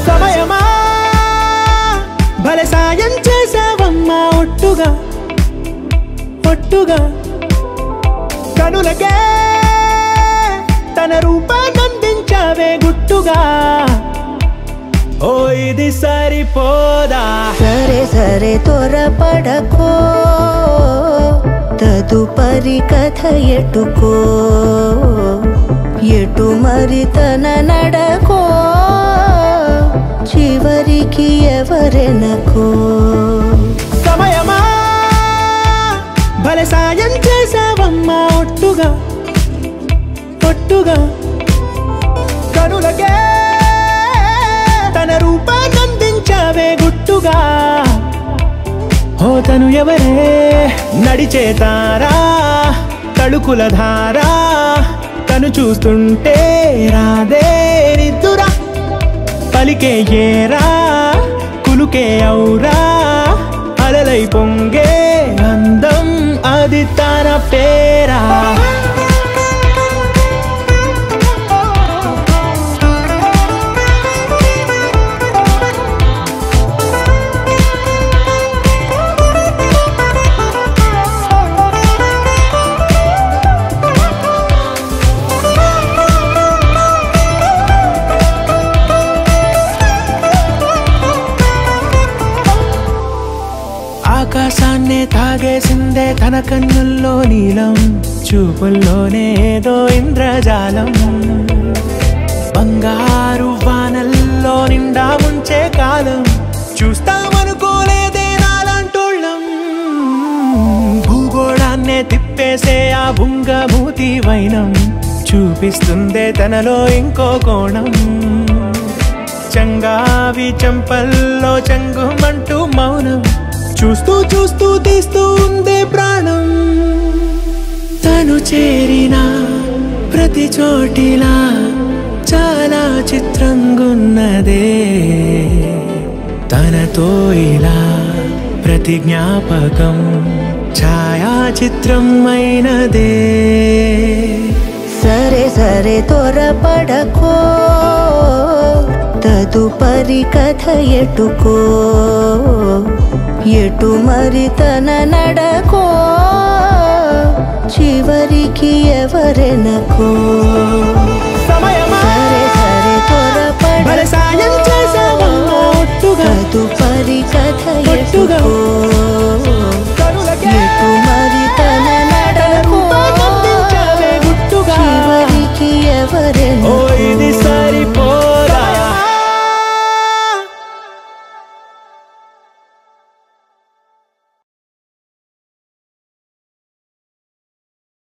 సమయమా భలే సాయం చేసావమ్మా ఒట్టుగా ఒట్టుగా కనులకే తన రూపాన్నందించావే గుట్టుగా ఓ ఇది సరిపోదా సరే సరే త్వరపడకో తదుపరి కథ ఎటుకో ఎటు మరి తన నడకో చివరికి ఎవరెనకో సమయమా భలే సాయం చేసావమ్మా ఒట్టుగా ఒట్టుగా కనులకే తన రూపాన్నందించావే గుట్టుగా ఓ తను ఎవరే నడిచే తారా తళుకుల ధారా తను చూస్తుంటే రాదే నిద్దురా పలికే ఏరా కులుకే ఔరా అలలై పొంగే అందం అది తన పేరా ఆకాశాన్నే తాగేసిందే తన కన్నుల్లో నీలం చూపుల్లోనే ఏదో ఇంద్రజాలం బంగారు వానల్లో నిండా ముంచే కాలం చూస్తామనుకోలేదే నాలాంటోళ్ళం భూగోళాన్నే తిప్పేసే ఆ బుంగమూతి వైనం చూపిస్తుందే తనలో ఇంకో కోణం చంగావి చంపల్లో చంగుమంటూ మౌనం చూస్తూ చూస్తూ తీస్తూ ఉందే ప్రాణం తను చేరిన ప్రతి చోటిలా చాలా చిత్రంగున్నదే తనతో ఇలా ప్రతి జ్ఞాపకం ఛాయాచిత్రం అయినదే సరే సరే త్వరపడకో తదుపరి కథ ఎటుకో ఎటు మరి తన నడకో చివరికి ఎవరెనకో